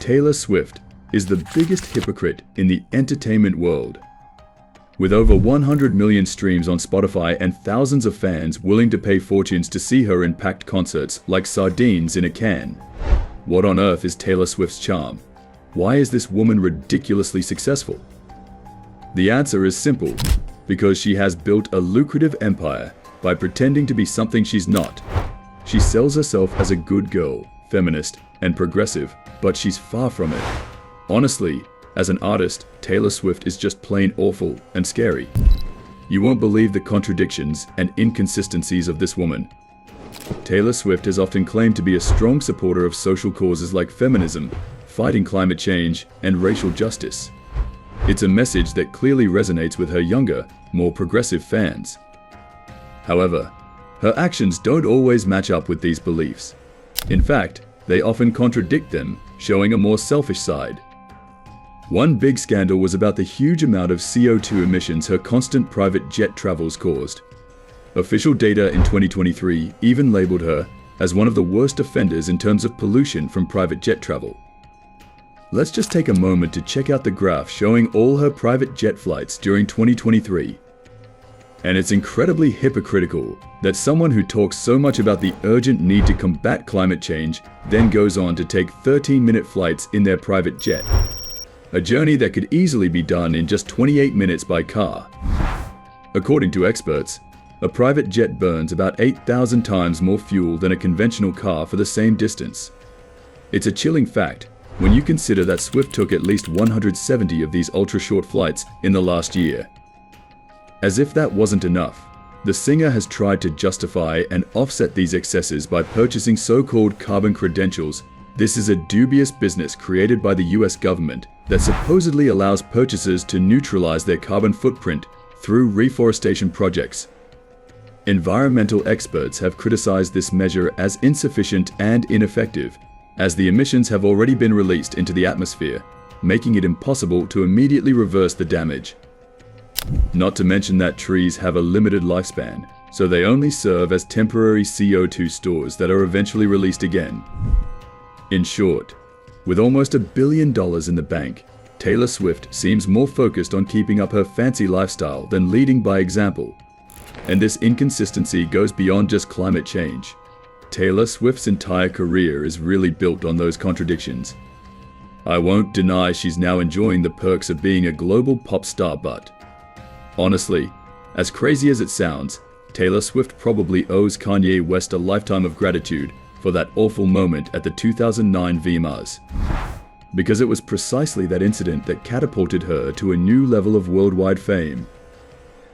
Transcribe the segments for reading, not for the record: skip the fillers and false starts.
Taylor Swift is the biggest hypocrite in the entertainment world. With over 100 million streams on Spotify and thousands of fans willing to pay fortunes to see her in packed concerts like sardines in a can. What on earth is Taylor Swift's charm? Why is this woman ridiculously successful? The answer is simple, because she has built a lucrative empire by pretending to be something she's not. She sells herself as a good girl, feminist, and progressive, but she's far from it. Honestly, as an artist, Taylor Swift is just plain awful and scary. You won't believe the contradictions and inconsistencies of this woman. Taylor Swift has often claimed to be a strong supporter of social causes like feminism, fighting climate change, and racial justice. It's a message that clearly resonates with her younger, more progressive fans. However, her actions don't always match up with these beliefs. In fact, they often contradict them, showing a more selfish side. One big scandal was about the huge amount of CO2 emissions her constant private jet travels caused. Official data in 2023 even labeled her as one of the worst offenders in terms of pollution from private jet travel. Let's just take a moment to check out the graph showing all her private jet flights during 2023. And it's incredibly hypocritical that someone who talks so much about the urgent need to combat climate change then goes on to take 13-minute flights in their private jet. A journey that could easily be done in just 28 minutes by car. According to experts, a private jet burns about 8,000 times more fuel than a conventional car for the same distance. It's a chilling fact when you consider that Swift took at least 170 of these ultra-short flights in the last year. As if that wasn't enough, the singer has tried to justify and offset these excesses by purchasing so-called carbon credentials. This is a dubious business created by the US government that supposedly allows purchasers to neutralize their carbon footprint through reforestation projects. Environmental experts have criticized this measure as insufficient and ineffective, as the emissions have already been released into the atmosphere, making it impossible to immediately reverse the damage. Not to mention that trees have a limited lifespan, so they only serve as temporary CO2 stores that are eventually released again. In short, with almost $1 billion in the bank, Taylor Swift seems more focused on keeping up her fancy lifestyle than leading by example. And this inconsistency goes beyond just climate change. Taylor Swift's entire career is really built on those contradictions. I won't deny she's now enjoying the perks of being a global pop star, but honestly, as crazy as it sounds, Taylor Swift probably owes Kanye West a lifetime of gratitude for that awful moment at the 2009 VMAs. Because it was precisely that incident that catapulted her to a new level of worldwide fame.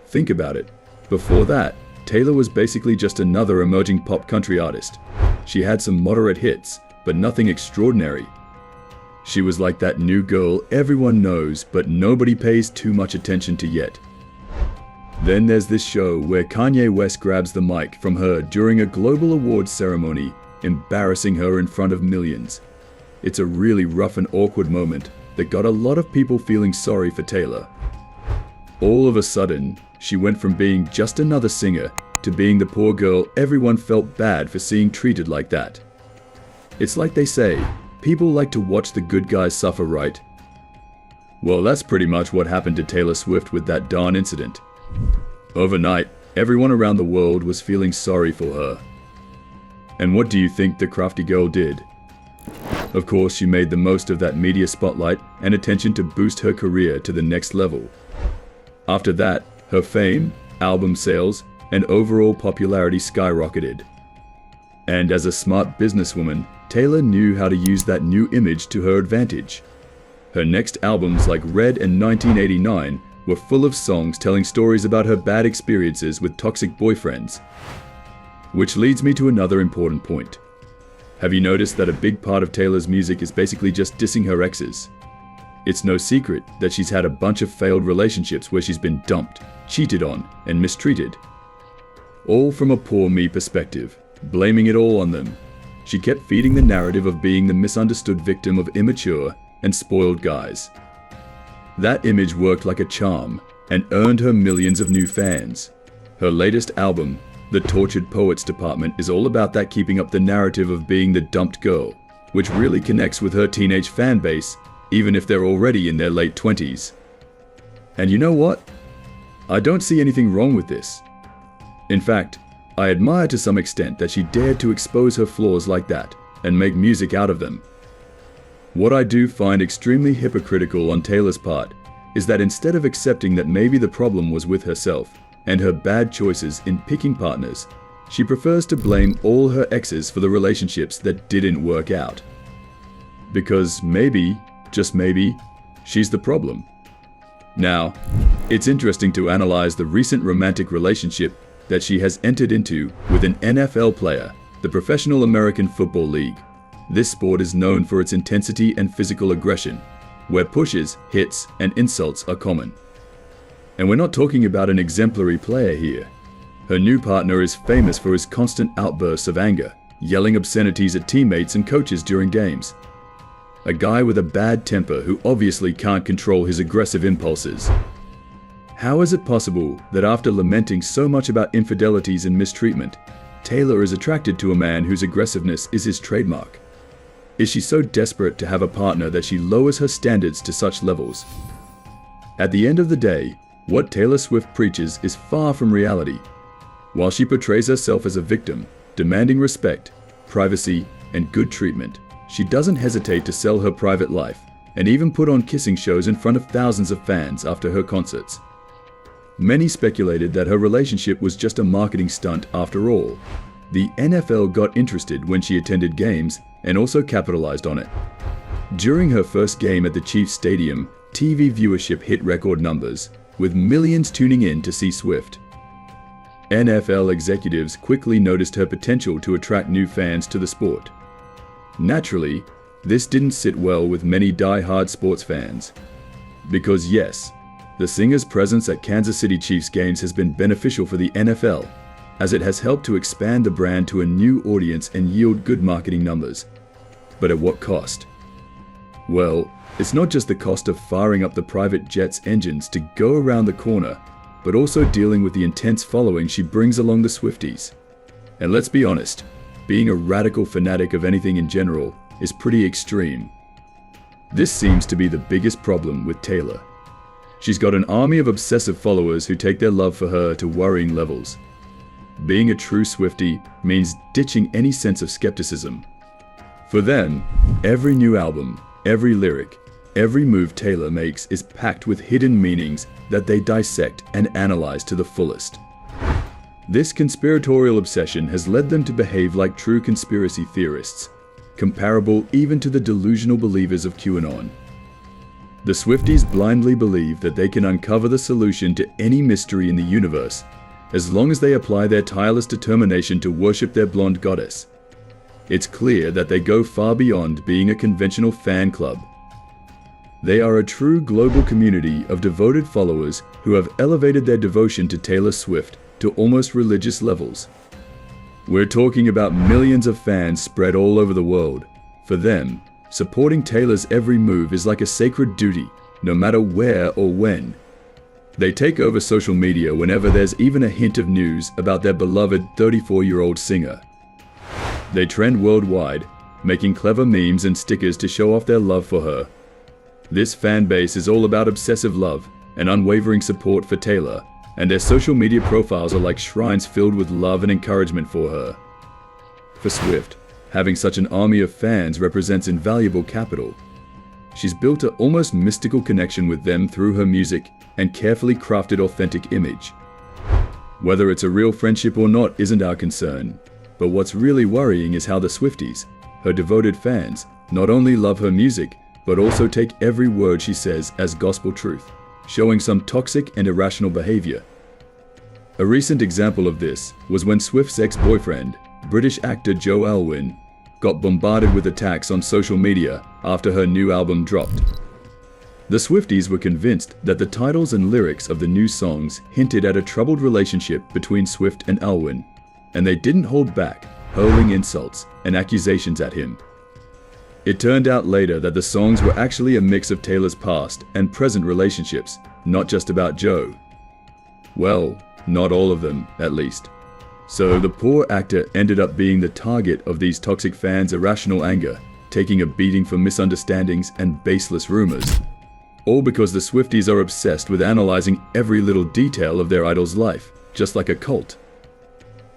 Think about it. Before that, Taylor was basically just another emerging pop country artist. She had some moderate hits, but nothing extraordinary. She was like that new girl everyone knows, but nobody pays too much attention to yet. Then there's this show where Kanye West grabs the mic from her during a global awards ceremony, embarrassing her in front of millions. It's a really rough and awkward moment that got a lot of people feeling sorry for Taylor. All of a sudden, she went from being just another singer to being the poor girl everyone felt bad for seeing treated like that. It's like they say, people like to watch the good guys suffer, right? Well, that's pretty much what happened to Taylor Swift with that darn incident. Overnight, everyone around the world was feeling sorry for her. And what do you think the crafty girl did? Of course, she made the most of that media spotlight and attention to boost her career to the next level. After that, her fame, album sales, and overall popularity skyrocketed. And as a smart businesswoman, Taylor knew how to use that new image to her advantage. Her next albums like Red and 1989 were full of songs telling stories about her bad experiences with toxic boyfriends. Which leads me to another important point. Have you noticed that a big part of Taylor's music is basically just dissing her exes? It's no secret that she's had a bunch of failed relationships where she's been dumped, cheated on, and mistreated. All from a poor me perspective, blaming it all on them. She kept feeding the narrative of being the misunderstood victim of immature and spoiled guys. That image worked like a charm and earned her millions of new fans. Her latest album, The Tortured Poets Department, is all about that, keeping up the narrative of being the dumped girl, which really connects with her teenage fan base, even if they're already in their late 20s. And you know what? I don't see anything wrong with this. In fact, I admire to some extent that she dared to expose her flaws like that and make music out of them. What I do find extremely hypocritical on Taylor's part is that instead of accepting that maybe the problem was with herself and her bad choices in picking partners, she prefers to blame all her exes for the relationships that didn't work out. Because maybe, just maybe, she's the problem. Now, it's interesting to analyze the recent romantic relationship that she has entered into with an NFL player, the Professional American Football League. This sport is known for its intensity and physical aggression, where pushes, hits, and insults are common. And we're not talking about an exemplary player here. Her new partner is famous for his constant outbursts of anger, yelling obscenities at teammates and coaches during games. A guy with a bad temper who obviously can't control his aggressive impulses. How is it possible that after lamenting so much about infidelities and mistreatment, Taylor is attracted to a man whose aggressiveness is his trademark? Is she so desperate to have a partner that she lowers her standards to such levels? At the end of the day, what Taylor Swift preaches is far from reality. While she portrays herself as a victim, demanding respect, privacy, and good treatment, she doesn't hesitate to sell her private life and even put on kissing shows in front of thousands of fans after her concerts. Many speculated that her relationship was just a marketing stunt after all. The NFL got interested when she attended games and also capitalized on it. During her first game at the Chiefs Stadium, TV viewership hit record numbers, with millions tuning in to see Swift. NFL executives quickly noticed her potential to attract new fans to the sport. Naturally, this didn't sit well with many die-hard sports fans. Because yes, the singer's presence at Kansas City Chiefs games has been beneficial for the NFL, as it has helped to expand the brand to a new audience and yield good marketing numbers. But at what cost? Well, it's not just the cost of firing up the private jet's engines to go around the corner, but also dealing with the intense following she brings along the Swifties. And let's be honest, being a radical fanatic of anything in general is pretty extreme. This seems to be the biggest problem with Taylor. She's got an army of obsessive followers who take their love for her to worrying levels. Being a true Swiftie means ditching any sense of skepticism. For them, every new album, every lyric, every move Taylor makes is packed with hidden meanings that they dissect and analyze to the fullest. This conspiratorial obsession has led them to behave like true conspiracy theorists, comparable even to the delusional believers of QAnon. The Swifties blindly believe that they can uncover the solution to any mystery in the universe, as long as they apply their tireless determination to worship their blonde goddess. It's clear that they go far beyond being a conventional fan club. They are a true global community of devoted followers who have elevated their devotion to Taylor Swift to almost religious levels. We're talking about millions of fans spread all over the world. For them, supporting Taylor's every move is like a sacred duty, no matter where or when. They take over social media whenever there's even a hint of news about their beloved 34-year-old singer. They trend worldwide, making clever memes and stickers to show off their love for her. This fan base is all about obsessive love and unwavering support for Taylor, and their social media profiles are like shrines filled with love and encouragement for her. For Swift, having such an army of fans represents invaluable capital. She's built an almost mystical connection with them through her music and carefully crafted authentic image. Whether it's a real friendship or not isn't our concern, but what's really worrying is how the Swifties, her devoted fans, not only love her music, but also take every word she says as gospel truth, showing some toxic and irrational behavior. A recent example of this was when Swift's ex-boyfriend, British actor Joe Alwyn, got bombarded with attacks on social media after her new album dropped. The Swifties were convinced that the titles and lyrics of the new songs hinted at a troubled relationship between Swift and Alwyn, and they didn't hold back, hurling insults and accusations at him. It turned out later that the songs were actually a mix of Taylor's past and present relationships, not just about Joe. Well, not all of them, at least. So the poor actor ended up being the target of these toxic fans' irrational anger, taking a beating for misunderstandings and baseless rumors. All because the Swifties are obsessed with analyzing every little detail of their idol's life, just like a cult.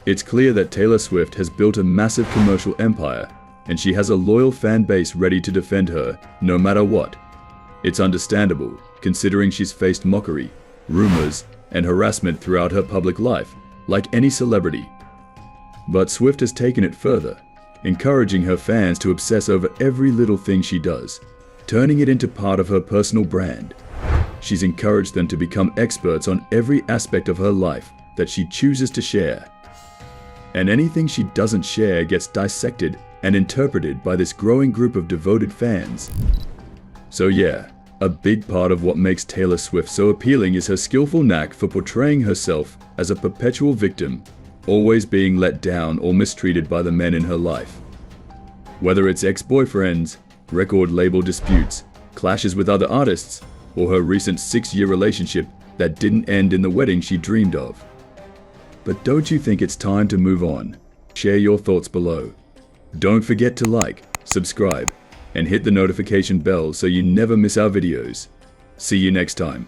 It's clear that Taylor Swift has built a massive commercial empire, and she has a loyal fan base ready to defend her, no matter what. It's understandable, considering she's faced mockery, rumors, and harassment throughout her public life, like any celebrity. But Swift has taken it further, encouraging her fans to obsess over every little thing she does, turning it into part of her personal brand. She's encouraged them to become experts on every aspect of her life that she chooses to share. And anything she doesn't share gets dissected and interpreted by this growing group of devoted fans. So yeah, a big part of what makes Taylor Swift so appealing is her skillful knack for portraying herself as a perpetual victim, always being let down or mistreated by the men in her life. Whether it's ex-boyfriends, record label disputes, clashes with other artists, or her recent 6-year relationship that didn't end in the wedding she dreamed of. But don't you think it's time to move on? Share your thoughts below. Don't forget to like, subscribe, and hit the notification bell so you never miss our videos. See you next time.